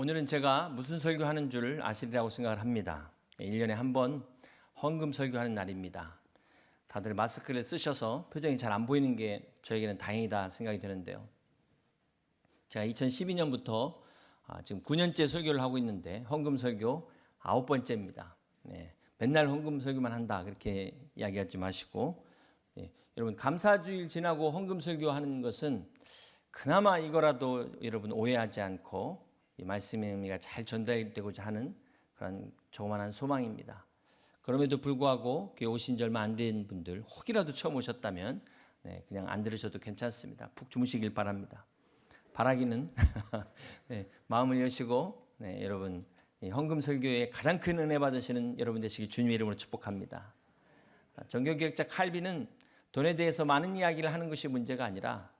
오늘은 제가 무슨 설교하는 줄 아시리라고 생각을 합니다. 1년에 한 번 헌금 설교하는 날입니다. 다들 마스크를 쓰셔서 표정이 잘 안 보이는 게 저에게는 다행이다 생각이 드는데요. 제가 2012년부터 지금 9년째 설교를 하고 있는데 헌금 설교 9번째입니다. 맨날 헌금 설교만 한다 그렇게 이야기하지 마시고, 여러분 감사주일 지나고 헌금 설교하는 것은 그나마 이거라도 여러분 오해하지 않고 이 말씀의 의미가 잘 전달되고자 하는 그런 조그만한 소망입니다. 그럼에도 불구하고 교회 오신 지 얼마 안 된 분들, 혹이라도 처음 오셨다면 그냥 안 들으셔도 괜찮습니다. 푹 주무시길 바랍니다. 바라기는 마음을 여시고 여러분 헌금 설교에 가장 큰 은혜 받으시는 여러분 되시길 주님의 이름으로 축복합니다. 종교개혁자 칼빈은 돈에 대해서 많은 이야기를 하는 것이 문제가 아니라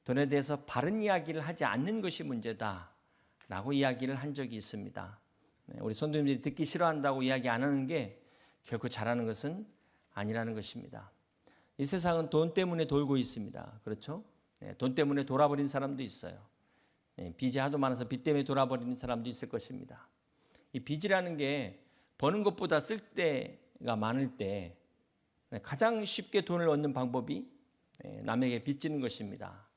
돈에 대해서 바른 이야기를 하지 않는 것이 문제다라고 이야기를 한 적이 있습니다. 우리 성도님들이 듣기 싫어한다고 이야기 안 하는 게 결코 잘하는 것은 아니라는 것입니다. 이 세상은 돈 때문에 돌고 있습니다. 그렇죠? 돈 때문에 돌아버린 사람도 있어요. 빚이 하도 많아서 빚 때문에 돌아버리는 사람도 있을 것입니다. 이 빚이라는 게 버는 것보다 쓸 때가 많을 때 가장 쉽게 돈을 얻는 방법이 남에게 빚지는 것입니다.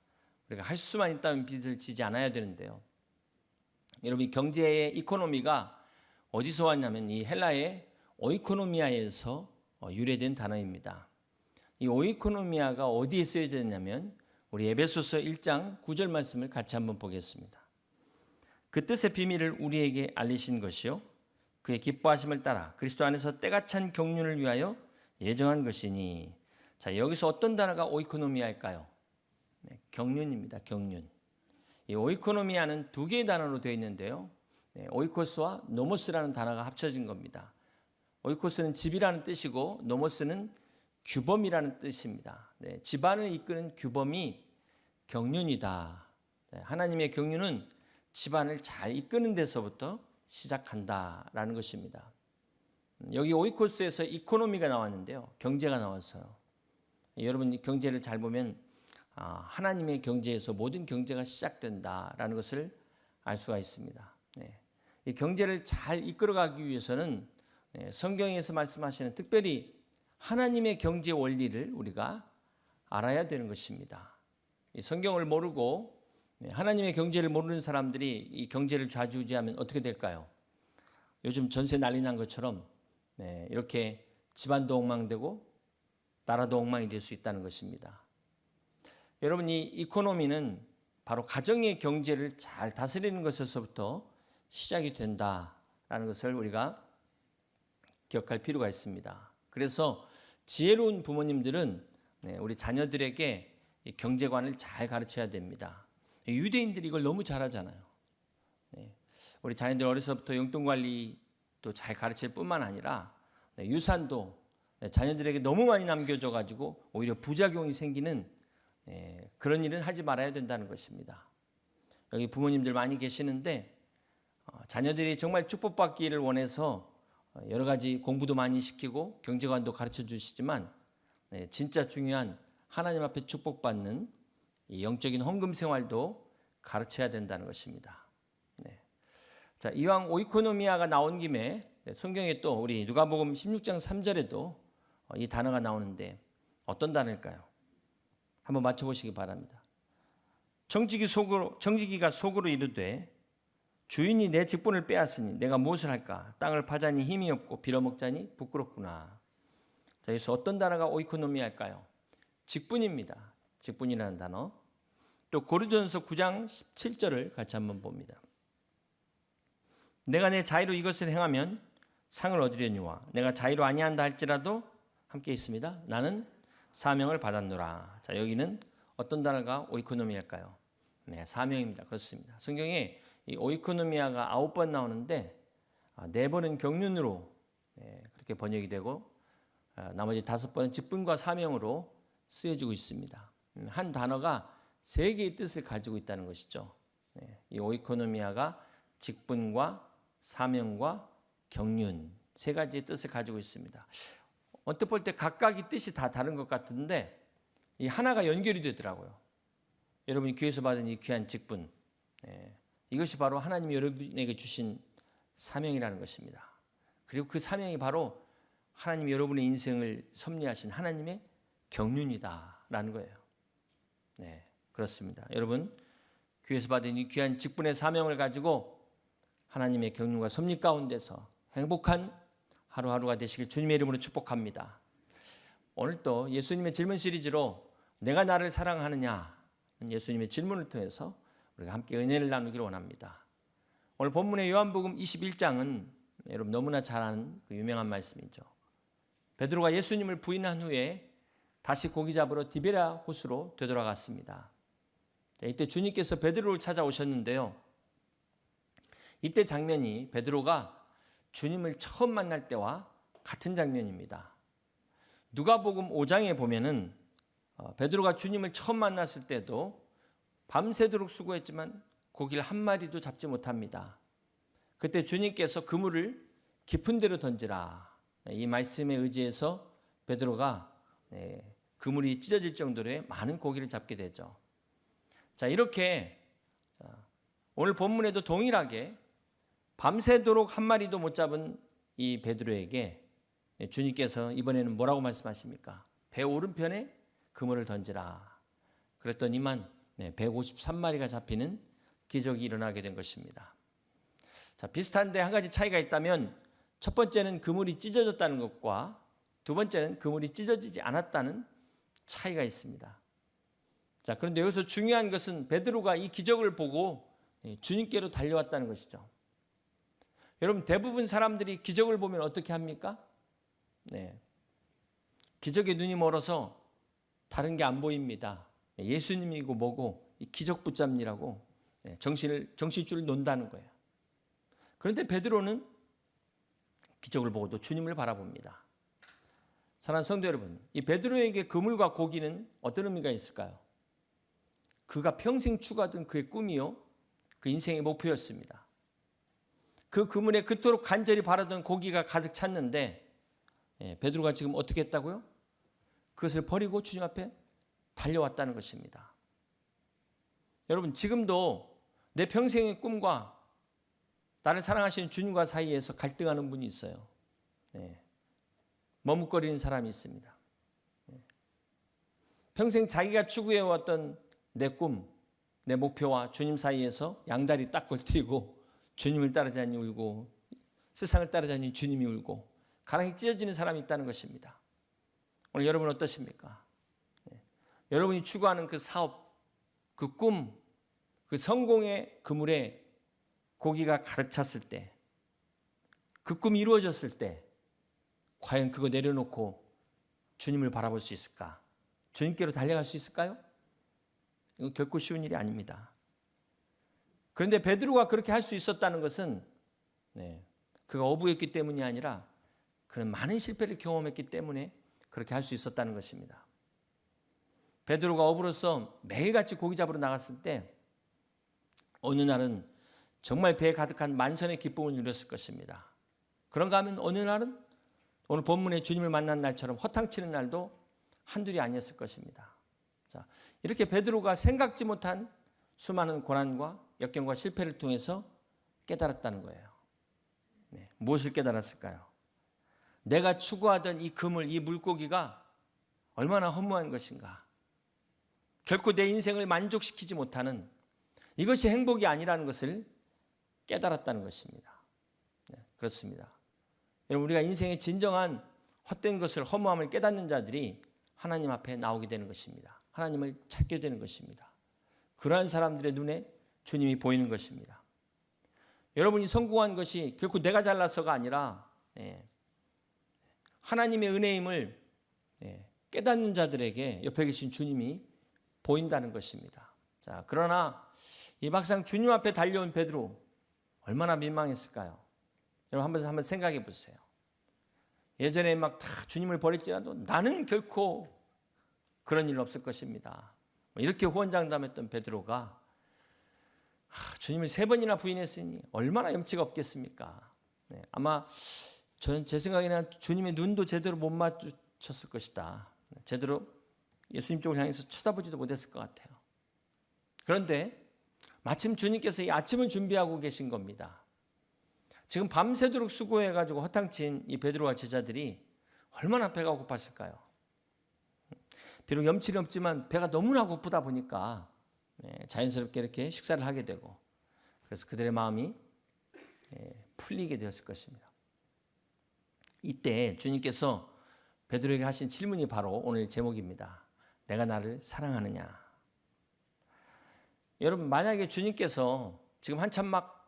우리가 할 수만 있다면 빚을 지지 않아야 되는데요. 여러분, 경제의 이코노미가 어디서 왔냐면 이 헬라의 오이코노미아에서 유래된 단어입니다. 이 오이코노미아가 어디에 쓰여져 있냐면 우리 에베소서 1장 9절 말씀을 같이 한번 보겠습니다. 그 뜻의 비밀을 우리에게 알리신 것이요 그의 기뻐하심을 따라 그리스도 안에서 때가 찬 경륜을 위하여 예정한 것이니. 자, 여기서 어떤 단어가 오이코노미아일까요? 경륜입니다. 경륜. 이 오이코노미아는 두 개의 단어로 되어 있는데요. 오이코스와 노모스라는 단어가 합쳐진 겁니다. 오이코스는 집이라는 뜻이고 노모스는 규범이라는 뜻입니다. 집안을 이끄는 규범이 경륜이다. 하나님의 경륜은 집안을 잘 이끄는 데서부터 시작한다라는 것입니다. 여기 오이코스에서 이코노미가 나왔는데요. 경제가 나왔어요. 여러분 경제를 잘 보면 하나님의 경제에서 모든 경제가 시작된다라는 것을 알 수가 있습니다. 이 경제를 잘 이끌어가기 위해서는 성경에서 말씀하시는 특별히 하나님의 경제 원리를 우리가 알아야 되는 것입니다. 이 성경을 모르고 하나님의 경제를 모르는 사람들이 이 경제를 좌지우지하면 어떻게 될까요? 요즘 전세 난리 난 것처럼 이렇게 집안도 엉망되고 나라도 엉망이 될 수 있다는 것입니다. 여러분, 이 이코노미는 바로 가정의 경제를 잘 다스리는 것에서부터 시작이 된다라는 것을 우리가 기억할 필요가 있습니다. 그래서 지혜로운 부모님들은 우리 자녀들에게 이 경제관을 잘 가르쳐야 됩니다. 유대인들이 이걸 너무 잘하잖아요. 우리 자녀들 어려서부터 용돈관리도 잘 가르칠 뿐만 아니라 유산도 자녀들에게 너무 많이 남겨줘가지고 오히려 부작용이 생기는 그런 일은 하지 말아야 된다는 것입니다. 여기 부모님들 많이 계시는데 자녀들이 정말 축복받기를 원해서 여러 가지 공부도 많이 시키고 경제관도 가르쳐 주시지만 진짜 중요한 하나님 앞에 축복받는 이 영적인 헌금 생활도 가르쳐야 된다는 것입니다. 자, 이왕 오이코노미아가 나온 김에 성경에 또 우리 누가복음 16장 3절에도 이 단어가 나오는데 어떤 단어일까요? 한번 맞춰보시기 바랍니다. 청지기가 속으로 이르되 주인이 내 직분을 빼앗으니 내가 무엇을 할까? 땅을 파자니 힘이 없고 빌어먹자니 부끄럽구나. 자, 여기서 어떤 단어가 오이코노미아일까요? 직분입니다. 직분이라는 단어. 또 고린도전서 9장 17절을 같이 한번 봅니다. 내가 내 자의로 이것을 행하면 상을 얻으려니와 내가 자의로 아니한다 할지라도 함께 있습니다. 나는 사명을 받았노라. 자, 여기는 어떤 단어가 오이코노미아일까요? 사명입니다. 그렇습니다. 성경에 이 오이코노미아가 9번 나오는데 4번은 경륜으로 그렇게 번역이 되고 나머지 5번은 직분과 사명으로 쓰여지고 있습니다. 한 단어가 3개의 뜻을 가지고 있다는 것이죠. 이 오이코노미아가 직분과 사명과 경륜 3가지의 뜻을 가지고 있습니다. 언뜻 볼 때 각각의 뜻이 다 다른 것 같은데 이 하나가 연결이 되더라고요. 여러분이 교회에서 받은 이 귀한 직분, 이것이 바로 하나님이 여러분에게 주신 사명이라는 것입니다. 그리고 그 사명이 바로 하나님이 여러분의 인생을 섭리하신 하나님의 경륜이다라는 거예요. 네, 그렇습니다. 여러분, 교회에서 받은 이 귀한 직분의 사명을 가지고 하나님의 경륜과 섭리 가운데서 행복한 하루하루가 되시길 주님의 이름으로 축복합니다. 오늘 또 예수님의 질문 시리즈로 내가 나를 사랑하느냐, 예수님의 질문을 통해서 우리가 함께 은혜를 나누기를 원합니다. 오늘 본문의 요한복음 21장은 여러분 너무나 잘 아는 그 유명한 말씀이죠. 베드로가 예수님을 부인한 후에 다시 고기 잡으러 디베랴 호수로 되돌아갔습니다. 이때 주님께서 베드로를 찾아오셨는데요. 이때 장면이 베드로가 주님을 처음 만날 때와 같은 장면입니다. 누가복음 5장에 보면은 베드로가 주님을 처음 만났을 때도 밤새도록 수고했지만 고기를 한 마리도 잡지 못합니다. 그때 주님께서 그물을 깊은 데로 던지라, 이 말씀에 의지해서 베드로가 그물이 찢어질 정도로 많은 고기를 잡게 되죠. 자, 이렇게 오늘 본문에도 동일하게 밤새도록 한 마리도 못 잡은 이 베드로에게 주님께서 이번에는 뭐라고 말씀하십니까? 배 오른편에 그물을 던지라. 그랬더니만 153마리가 잡히는 기적이 일어나게 된 것입니다. 자, 비슷한데 한 가지 차이가 있다면 첫 번째는 그물이 찢어졌다는 것과 두 번째는 그물이 찢어지지 않았다는 차이가 있습니다. 자, 그런데 여기서 중요한 것은 베드로가 이 기적을 보고 주님께로 달려왔다는 것이죠. 여러분, 대부분 사람들이 기적을 보면 어떻게 합니까? 기적에 눈이 멀어서 다른 게 안 보입니다. 예수님이고 뭐고 기적 붙잡느라고 정신줄을 논다는 거예요. 그런데 베드로는 기적을 보고도 주님을 바라봅니다. 사랑하는 성도 여러분, 이 베드로에게 그물과 고기는 어떤 의미가 있을까요? 그가 평생 추구하던 그의 꿈이요, 그 인생의 목표였습니다. 그 그물에 그토록 간절히 바라던 고기가 가득 찼는데 베드로가 지금 어떻게 했다고요? 그것을 버리고 주님 앞에 달려왔다는 것입니다. 여러분, 지금도 내 평생의 꿈과 나를 사랑하시는 주님과 사이에서 갈등하는 분이 있어요. 머뭇거리는 사람이 있습니다. 평생 자기가 추구해왔던 내 꿈, 내 목표와 주님 사이에서 양다리 딱 걸치고 주님을 따라다니 울고 세상을 따라다니 주님이 울고 가랑이 찢어지는 사람이 있다는 것입니다. 오늘 여러분 어떠십니까? 여러분이 추구하는 그 사업, 그 꿈, 그 성공의 그물에 고기가 가득 찼을 때, 그 꿈이 이루어졌을 때 과연 그거 내려놓고 주님을 바라볼 수 있을까? 주님께로 달려갈 수 있을까요? 이건 결코 쉬운 일이 아닙니다. 그런데 베드로가 그렇게 할 수 있었다는 것은 그가 어부였기 때문이 아니라 그는 많은 실패를 경험했기 때문에 그렇게 할 수 있었다는 것입니다. 베드로가 어부로서 매일같이 고기 잡으러 나갔을 때 어느 날은 정말 배에 가득한 만선의 기쁨을 누렸을 것입니다. 그런가 하면 어느 날은 오늘 본문에 주님을 만난 날처럼 허탕치는 날도 한둘이 아니었을 것입니다. 자, 이렇게 베드로가 생각지 못한 수많은 고난과 역경과 실패를 통해서 깨달았다는 거예요. 무엇을 깨달았을까요? 내가 추구하던 이 그물, 이 물고기가 얼마나 허무한 것인가. 결코 내 인생을 만족시키지 못하는 이것이 행복이 아니라는 것을 깨달았다는 것입니다. 그렇습니다. 여러분, 우리가 인생의 진정한 헛된 것을, 허무함을 깨닫는 자들이 하나님 앞에 나오게 되는 것입니다. 하나님을 찾게 되는 것입니다. 그러한 사람들의 눈에 주님이 보이는 것입니다. 여러분이 성공한 것이 결코 내가 잘나서가 아니라 하나님의 은혜임을 깨닫는 자들에게 옆에 계신 주님이 보인다는 것입니다. 자, 그러나 이 막상 주님 앞에 달려온 베드로 얼마나 민망했을까요? 여러분 한번 생각해 보세요. 예전에 막 다 주님을 버릴지라도 나는 결코 그런 일 없을 것입니다. 이렇게 호언장담했던 베드로가 주님을 3번이나 부인했으니 얼마나 염치가 없겠습니까? 아마 저는 제 생각에는 주님의 눈도 제대로 못 마주쳤을 것이다. 제대로 예수님 쪽을 향해서 쳐다보지도 못했을 것 같아요. 그런데 마침 주님께서 이 아침을 준비하고 계신 겁니다. 지금 밤새도록 수고해가지고 허탕친 이 베드로와 제자들이 얼마나 배가 고팠을까요? 비록 염치는 없지만 배가 너무나 고프다 보니까 자연스럽게 이렇게 식사를 하게 되고, 그래서 그들의 마음이 풀리게 되었을 것입니다. 이때 주님께서 베드로에게 하신 질문이 바로 오늘 제목입니다. 내가 나를 사랑하느냐? 여러분, 만약에 주님께서 지금 한참 막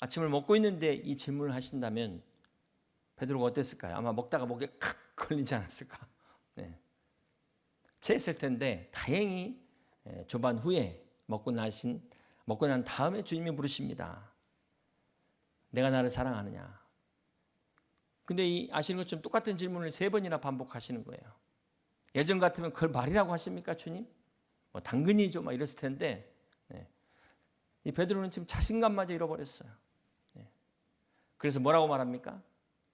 아침을 먹고 있는데 이 질문을 하신다면 베드로가 어땠을까요? 아마 먹다가 목에 칵 걸리지 않았을까? 체했을 텐데 다행히 조반 후에 먹고 난 다음에 주님이 물으십니다. 내가 나를 사랑하느냐? 근데 아시는 것처럼 똑같은 질문을 3번이나 반복하시는 거예요. 예전 같으면 그걸 말이라고 하십니까, 주님? 뭐 당근이죠, 막 이랬을 텐데 이 베드로는 지금 자신감마저 잃어버렸어요. 그래서 뭐라고 말합니까?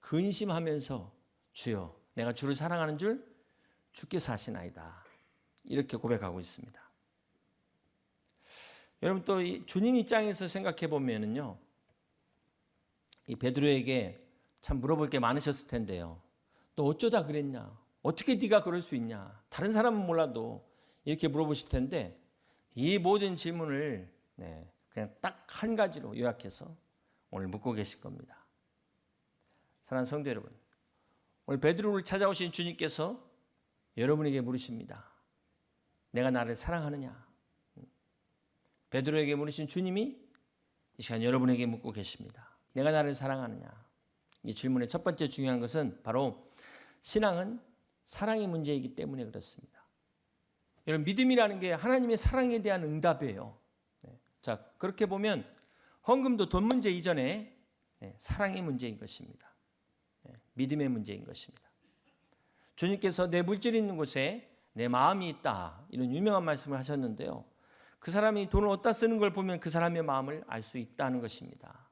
근심하면서 주여, 내가 주를 사랑하는 줄 주께서 아시나이다. 이렇게 고백하고 있습니다. 여러분, 또 이 주님 입장에서 생각해 보면은요, 이 베드로에게 참 물어볼 게 많으셨을 텐데요. 너 어쩌다 그랬냐? 어떻게 네가 그럴 수 있냐? 다른 사람은 몰라도 이렇게 물어보실 텐데 이 모든 질문을 그냥 딱 한 가지로 요약해서 오늘 묻고 계실 겁니다. 사랑하는 성도 여러분, 오늘 베드로를 찾아오신 주님께서 여러분에게 물으십니다. 내가 나를 사랑하느냐? 베드로에게 물으신 주님이 이 시간 여러분에게 묻고 계십니다. 내가 나를 사랑하느냐? 이 질문의 첫 번째 중요한 것은 바로 신앙은 사랑의 문제이기 때문에 그렇습니다. 여러분, 믿음이라는 게 하나님의 사랑에 대한 응답이에요. 자, 그렇게 보면 헌금도 돈 문제 이전에 사랑의 문제인 것입니다. 믿음의 문제인 것입니다. 주님께서 내 물질이 있는 곳에 내 마음이 있다, 이런 유명한 말씀을 하셨는데요. 그 사람이 돈을 어디다 쓰는 걸 보면 그 사람의 마음을 알 수 있다는 것입니다.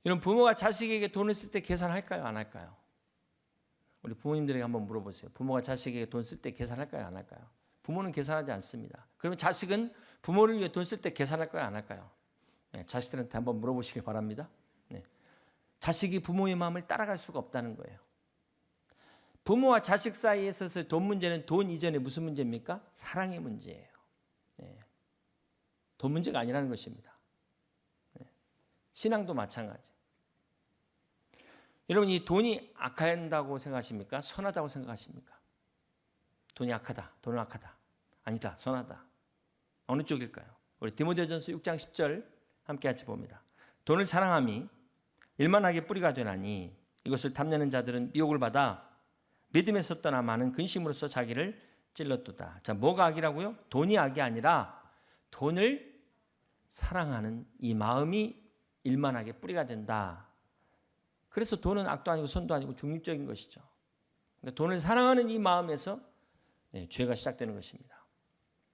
이런 부모가 자식에게 돈을 쓸 때 계산할까요, 안 할까요? 우리 부모님들에게 한번 물어보세요. 부모가 자식에게 돈 쓸 때 계산할까요, 안 할까요? 부모는 계산하지 않습니다. 그러면 자식은 부모를 위해 돈 쓸 때 계산할까요, 안 할까요? 자식들한테 한번 물어보시기 바랍니다. 자식이 부모의 마음을 따라갈 수가 없다는 거예요. 부모와 자식 사이에 있어서 돈 문제는 돈 이전에 무슨 문제입니까? 사랑의 문제예요. 돈 문제가 아니라는 것입니다. 신앙도 마찬가지. 여러분, 이 돈이 악한다고 생각하십니까? 선하다고 생각하십니까? 돈이 악하다, 돈은 악하다. 아니다, 선하다. 어느 쪽일까요? 우리 디모데전서 6장 10절 함께 같이 봅니다. 돈을 사랑함이 일만하게 뿌리가 되나니 이것을 탐내는 자들은 미혹을 받아 믿음에서 떠나 많은 근심으로써 자기를 찔렀도다. 자, 뭐가 악이라고요? 돈이 악이 아니라 돈을 사랑하는 이 마음이 일만하게 뿌리가 된다. 그래서 돈은 악도 아니고 선도 아니고 중립적인 것이죠. 그러니까 돈을 사랑하는 이 마음에서 죄가 시작되는 것입니다.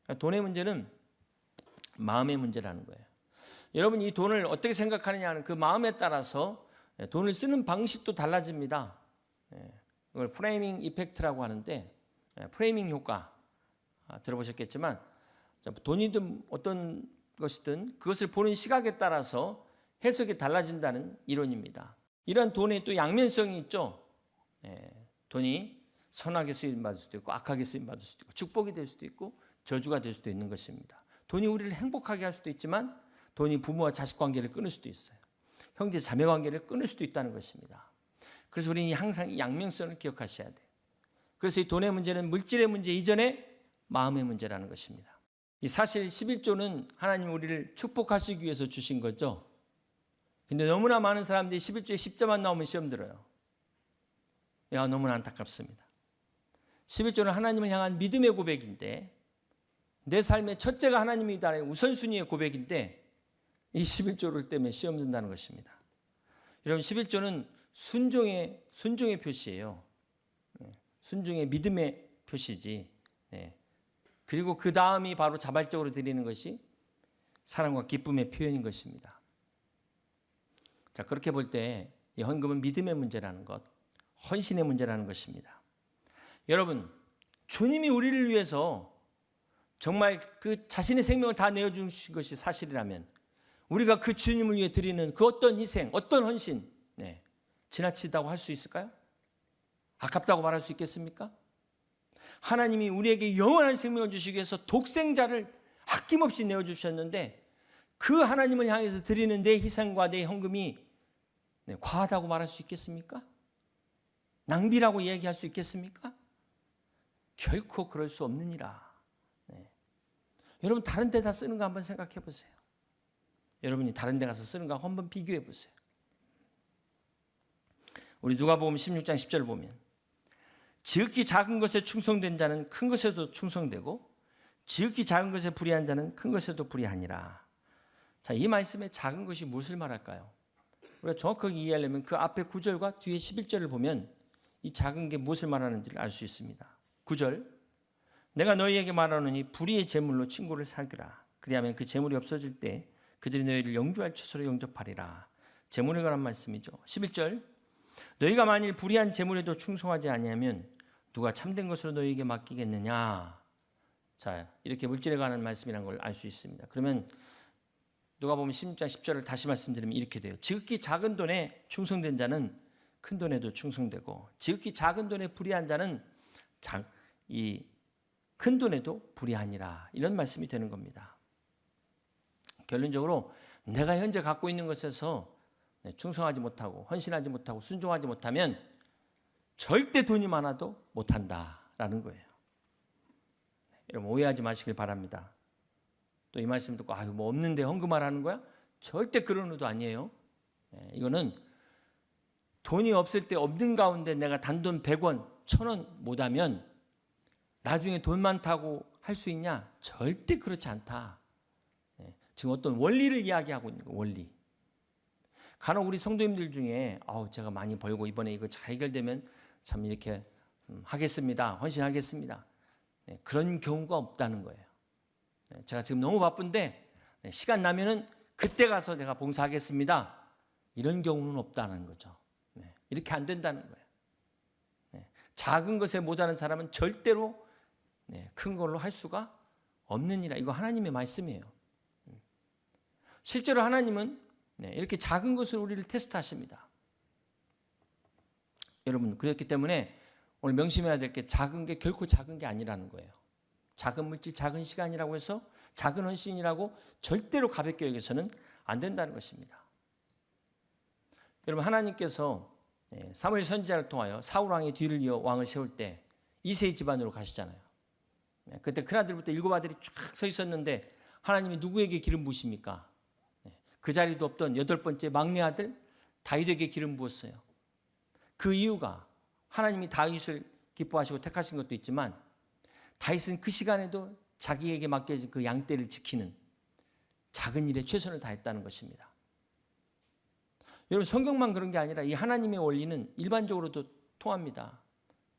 그러니까 돈의 문제는 마음의 문제라는 거예요. 여러분, 이 돈을 어떻게 생각하느냐는 그 마음에 따라서 돈을 쓰는 방식도 달라집니다. 이걸 프레이밍 이펙트라고 하는데, 프레이밍 효과 들어보셨겠지만, 돈이든 어떤 것이든 그것을 보는 시각에 따라서 해석이 달라진다는 이론입니다. 이러한 돈에 또 양면성이 있죠. 돈이 선하게 쓰임받을 수도 있고 악하게 쓰임받을 수도 있고 축복이 될 수도 있고 저주가 될 수도 있는 것입니다. 돈이 우리를 행복하게 할 수도 있지만 돈이 부모와 자식 관계를 끊을 수도 있어요. 형제 자매 관계를 끊을 수도 있다는 것입니다. 그래서 우리는 항상 이 양면성을 기억하셔야 돼요. 그래서 이 돈의 문제는 물질의 문제 이전에 마음의 문제라는 것입니다. 이 사실 11조는 하나님 우리를 축복하시기 위해서 주신 거죠. 근데 너무나 많은 사람들이 11조에 10조만 나오면 시험 들어요. 야, 너무나 안타깝습니다. 11조는 하나님을 향한 믿음의 고백인데, 내 삶의 첫째가 하나님이다라는 우선순위의 고백인데 이 11조를 때문에 시험 든다는 것입니다. 여러분, 11조는 순종의 표시예요. 순종의 믿음의 표시지. 그리고 그 다음이 바로 자발적으로 드리는 것이 사랑과 기쁨의 표현인 것입니다. 자, 그렇게 볼 때 이 헌금은 믿음의 문제라는 것, 헌신의 문제라는 것입니다. 여러분, 주님이 우리를 위해서 정말 그 자신의 생명을 다 내어주신 것이 사실이라면 우리가 그 주님을 위해 드리는 그 어떤 희생, 어떤 헌신, 지나치다고 할 수 있을까요? 아깝다고 말할 수 있겠습니까? 하나님이 우리에게 영원한 생명을 주시기 위해서 독생자를 아낌없이 내어주셨는데 그 하나님을 향해서 드리는 내 희생과 내 헌금이 과하다고 말할 수 있겠습니까? 낭비라고 얘기할 수 있겠습니까? 결코 그럴 수 없느니라. 여러분 다른 데다 쓰는 거 한번 생각해 보세요. 여러분이 다른 데 가서 쓰는 거 한번 비교해 보세요. 우리 누가복음 16장 10절을 보면 지극히 작은 것에 충성된 자는 큰 것에도 충성되고 지극히 작은 것에 불의한 자는 큰 것에도 불의하니라. 자, 이 말씀에 작은 것이 무엇을 말할까요? 우리가 정확하게 이해하려면 그 앞에 9절과 뒤에 11절을 보면 이 작은 게 무엇을 말하는지를 알 수 있습니다. 9절, 내가 너희에게 말하노니 불의의 재물로 친구를 사귀라. 그리하면 그 재물이 없어질 때 그들이 너희를 영주할 처소로 영접하리라. 재물에 관한 말씀이죠. 11절, 너희가 만일 불의한 재물에도 충성하지 아니하면 누가 참된 것으로 너희에게 맡기겠느냐. 자, 이렇게 물질에 관한 말씀이라는 걸 알 수 있습니다. 그러면 누가복음 16장 10절을 다시 말씀드리면 이렇게 돼요. 지극히 작은 돈에 충성된 자는 큰 돈에도 충성되고 지극히 작은 돈에 불의한 자는 이 큰 돈에도 불의하니라. 이런 말씀이 되는 겁니다. 결론적으로 내가 현재 갖고 있는 것에서 충성하지 못하고 헌신하지 못하고 순종하지 못하면 절대 돈이 많아도 못한다라는 거예요. 여러분 오해하지 마시길 바랍니다. 또 이 말씀 듣고 뭐 없는데 헌금하라는 거야? 절대 그런 의도 아니에요. 이거는 돈이 없을 때 없는 가운데 내가 단돈 100원, 1000원 못하면 나중에 돈 많다고 할 수 있냐? 절대 그렇지 않다. 지금 어떤 원리를 이야기하고 있는 거예요. 원리. 간혹 우리 성도님들 중에 제가 많이 벌고 이번에 이거 잘 해결되면 참 이렇게 하겠습니다. 헌신하겠습니다. 그런 경우가 없다는 거예요. 제가 지금 너무 바쁜데 시간 나면은 그때 가서 내가 봉사하겠습니다. 이런 경우는 없다는 거죠. 이렇게 안 된다는 거예요. 작은 것에 못하는 사람은 절대로 큰 걸로 할 수가 없느니라. 이거 하나님의 말씀이에요. 실제로 하나님은 이렇게 작은 것을 우리를 테스트하십니다. 여러분 그렇기 때문에 오늘 명심해야 될 게 작은 게 결코 작은 게 아니라는 거예요. 작은 물질, 작은 시간이라고 해서 작은 헌신이라고 절대로 가볍게 여기서는 안 된다는 것입니다. 여러분 하나님께서 사무엘 선지자를 통하여 사울 왕의 뒤를 이어 왕을 세울 때 이세 집안으로 가시잖아요. 그때 큰아들부터 7아들이 쫙 서 있었는데 하나님이 누구에게 기름 부으십니까? 그 자리도 없던 8번째 막내 아들 다윗에게 기름 부었어요. 그 이유가 하나님이 다윗을 기뻐하시고 택하신 것도 있지만 다윗은 그 시간에도 자기에게 맡겨진 그 양떼를 지키는 작은 일에 최선을 다했다는 것입니다. 여러분 성경만 그런 게 아니라 이 하나님의 원리는 일반적으로도 통합니다.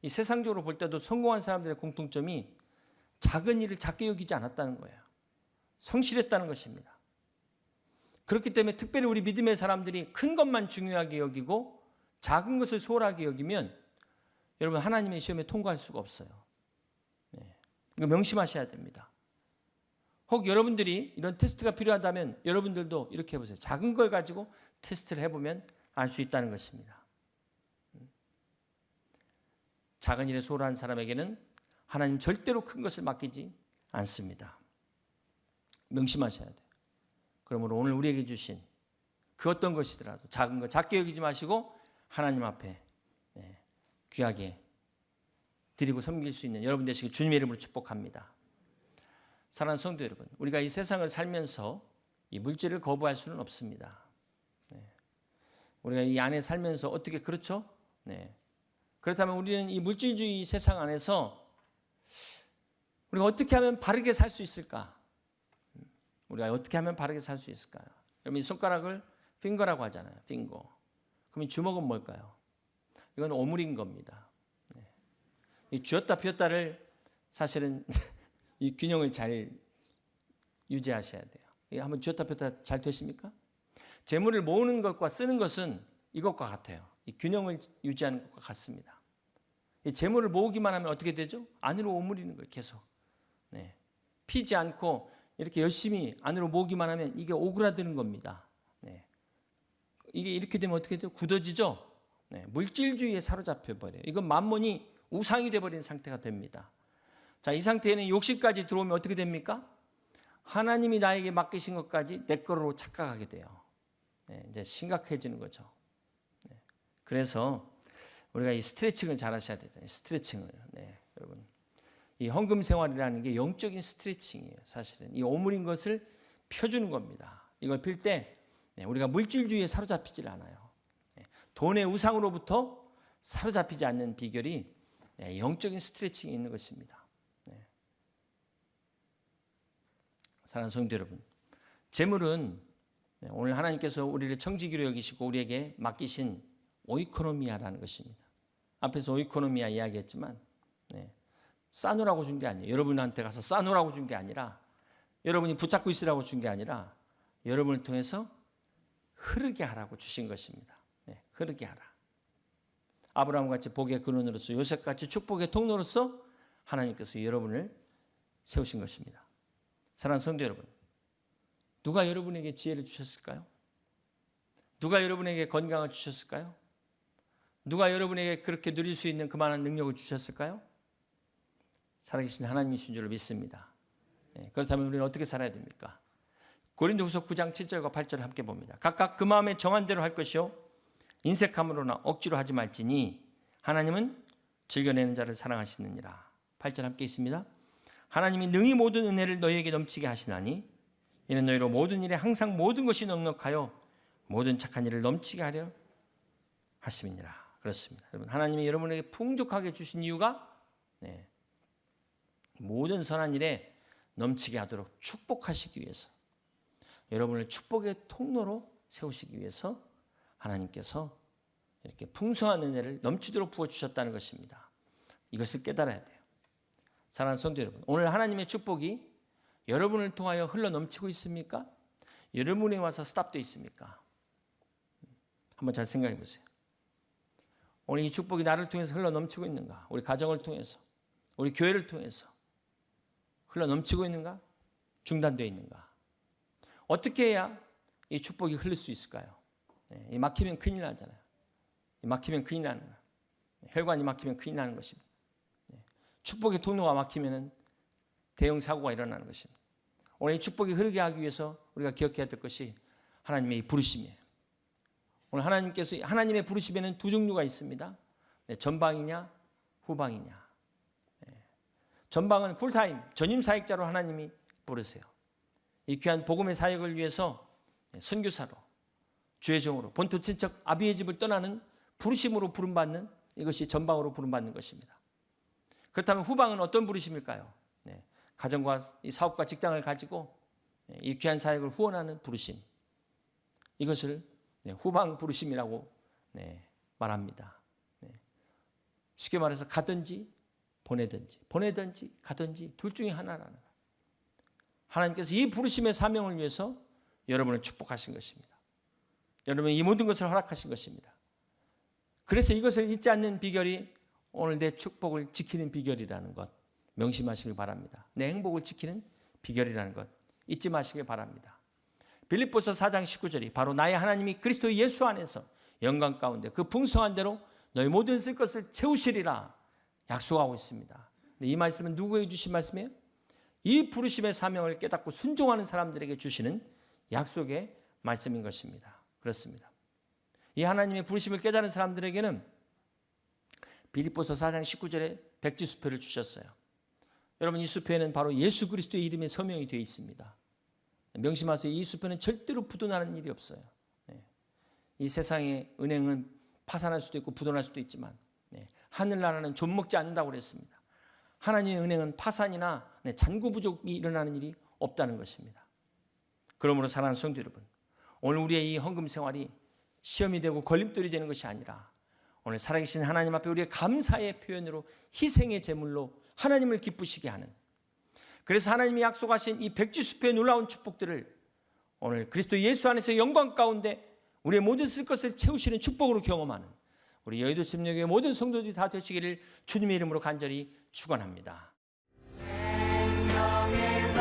이 세상적으로 볼 때도 성공한 사람들의 공통점이 작은 일을 작게 여기지 않았다는 거예요. 성실했다는 것입니다. 그렇기 때문에 특별히 우리 믿음의 사람들이 큰 것만 중요하게 여기고 작은 것을 소홀하게 여기면 여러분 하나님의 시험에 통과할 수가 없어요. 이거 명심하셔야 됩니다. 혹 여러분들이 이런 테스트가 필요하다면 여러분들도 이렇게 해보세요. 작은 걸 가지고 테스트를 해보면 알 수 있다는 것입니다. 작은 일에 소홀한 사람에게는 하나님 절대로 큰 것을 맡기지 않습니다. 명심하셔야 돼요. 그러므로 오늘 우리에게 주신 그 어떤 것이더라도 작은 것 작게 여기지 마시고 하나님 앞에 귀하게 드리고 섬길 수 있는 여러분 되시길 주님의 이름으로 축복합니다. 사랑하는 성도 여러분, 우리가 이 세상을 살면서 이 물질을 거부할 수는 없습니다. 우리가 이 안에 살면서 어떻게 그렇죠? 그렇다면 우리는 이 물질주의 세상 안에서 우리가 어떻게 하면 바르게 살 수 있을까? 우리가 어떻게 하면 바르게 살 수 있을까요? 여러분 이 손가락을 핑거라고 하잖아요. 핑거. 그럼 이 주먹은 뭘까요? 이건 오물인 겁니다. 이 쥐었다 폈다를 사실은 이 균형을 잘 유지하셔야 돼요. 한번 쥐었다 폈다 잘 되십니까? 재물을 모으는 것과 쓰는 것은 이것과 같아요. 이 균형을 유지하는 것과 같습니다. 이 재물을 모으기만 하면 어떻게 되죠? 안으로 오므리는 거예요. 계속. 피지 않고 이렇게 열심히 안으로 모으기만 하면 이게 오그라드는 겁니다. 네. 이게 이렇게 되면 어떻게 돼요? 굳어지죠? 네. 물질주의에 사로잡혀 버려요. 이건 만몬이 우상이 되어버린 상태가 됩니다. 자, 이 상태에는 욕심까지 들어오면 어떻게 됩니까? 하나님이 나에게 맡기신 것까지 내 거로 착각하게 돼요. 네. 이제 심각해지는 거죠. 네. 그래서 우리가 이 스트레칭을 잘 하셔야 되잖아요. 스트레칭을. 네. 여러분. 이 헌금 생활이라는 게 영적인 스트레칭이에요. 사실은 이 오물인 것을 펴주는 겁니다. 이걸 필 때 우리가 물질주의에 사로잡히질 않아요. 돈의 우상으로부터 사로잡히지 않는 비결이 영적인 스트레칭이 있는 것입니다. 사랑하는 성도 여러분, 재물은 오늘 하나님께서 우리를 청지기로 여기시고 우리에게 맡기신 오이코노미아라는 것입니다. 앞에서 오이코노미아 이야기했지만 싸놓으라고 준 게 아니에요. 여러분한테 가서 싸놓으라고 준 게 아니라, 여러분이 붙잡고 있으라고 준 게 아니라 여러분을 통해서 흐르게 하라고 주신 것입니다. 흐르게 하라. 아브라함같이 복의 근원으로서, 요셉같이 축복의 통로로서 하나님께서 여러분을 세우신 것입니다. 사랑하는 성도 여러분, 누가 여러분에게 지혜를 주셨을까요? 누가 여러분에게 건강을 주셨을까요? 누가 여러분에게 그렇게 누릴 수 있는 그만한 능력을 주셨을까요? 살아계신 하나님이신 줄 믿습니다. 그렇다면 우리는 어떻게 살아야 됩니까? 고린도후서 9장 7절과 8절을 함께 봅니다. 각각 그 마음에 정한 대로 할 것이요 인색함으로나 억지로 하지 말지니 하나님은 즐겨내는 자를 사랑하시느니라. 8절 함께 있습니다. 하나님이 능히 모든 은혜를 너희에게 넘치게 하시나니 이는 너희로 모든 일에 항상 모든 것이 넉넉하여 모든 착한 일을 넘치게 하려 하심이니라. 그렇습니다. 여러분, 하나님이 여러분에게 풍족하게 주신 이유가 모든 선한 일에 넘치게 하도록 축복하시기 위해서, 여러분을 축복의 통로로 세우시기 위해서 하나님께서 이렇게 풍성한 은혜를 넘치도록 부어주셨다는 것입니다. 이것을 깨달아야 돼요. 사랑하는 성도 여러분, 오늘 하나님의 축복이 여러분을 통하여 흘러 넘치고 있습니까? 여러분에 와서 스탑되어 있습니까? 한번 잘 생각해 보세요. 오늘 이 축복이 나를 통해서 흘러 넘치고 있는가? 우리 가정을 통해서, 우리 교회를 통해서 흘러 넘치고 있는가? 중단되어 있는가? 어떻게 해야 이 축복이 흐를 수 있을까요? 이 막히면 큰일 나잖아요. 이 막히면 큰일 나는 거예요. 혈관이 막히면 큰일 나는 것입니다. 축복의 통로가 막히면 대형 사고가 일어나는 것입니다. 오늘 이 축복이 흐르게 하기 위해서 우리가 기억해야 될 것이 하나님의 이 부르심이에요. 오늘 하나님께서, 하나님의 부르심에는 두 종류가 있습니다. 전방이냐 후방이냐. 전방은 풀타임, 전임 사역자로 하나님이 부르세요. 이 귀한 복음의 사역을 위해서 선교사로, 주의 종으로 본토 친척 아비의 집을 떠나는 부르심으로 부름받는, 이것이 전방으로 부름받는 것입니다. 그렇다면 후방은 어떤 부르심일까요? 가정과 이 사업과 직장을 가지고 이 귀한 사역을 후원하는 부르심, 이것을 후방 부르심이라고 말합니다. 쉽게 말해서 가든지 보내든지 가든지 둘 중에 하나라는 거예요. 하나님께서 이 부르심의 사명을 위해서 여러분을 축복하신 것입니다. 여러분이 이 모든 것을 허락하신 것입니다. 그래서 이것을 잊지 않는 비결이 오늘 내 축복을 지키는 비결이라는 것 명심하시길 바랍니다. 내 행복을 지키는 비결이라는 것 잊지 마시길 바랍니다. 빌립보서 4장 19절이 바로 나의 하나님이 그리스도 예수 안에서 영광 가운데 그 풍성한 대로 너희 모든 쓸 것을 채우시리라 약속하고 있습니다. 이 말씀은 누구에게 주신 말씀이에요? 이 부르심의 사명을 깨닫고 순종하는 사람들에게 주시는 약속의 말씀인 것입니다. 그렇습니다. 이 하나님의 부르심을 깨달은 사람들에게는 빌립보서 4장 19절에 백지수표를 주셨어요. 여러분, 이 수표에는 바로 예수 그리스도의 이름의 서명이 되어 있습니다. 명심하세요. 이 수표는 절대로 부도나는 일이 없어요. 이 세상의 은행은 파산할 수도 있고 부도날 수도 있지만 하늘나라는 좀먹지 않는다고 그랬습니다. 하나님의 은행은 파산이나 잔고 부족이 일어나는 일이 없다는 것입니다. 그러므로 사랑하는 성도 여러분, 오늘 우리의 이 헌금 생활이 시험이 되고 걸림돌이 되는 것이 아니라 오늘 살아계신 하나님 앞에 우리의 감사의 표현으로 희생의 제물로 하나님을 기쁘시게 하는, 그래서 하나님이 약속하신 이 백지수표의 놀라운 축복들을 오늘 그리스도 예수 안에서 영광 가운데 우리의 모든 쓸 것을 채우시는 축복으로 경험하는 우리 여의도 심령의 모든 성도들이 다 되시기를 주님의 이름으로 간절히 축원합니다. 생명의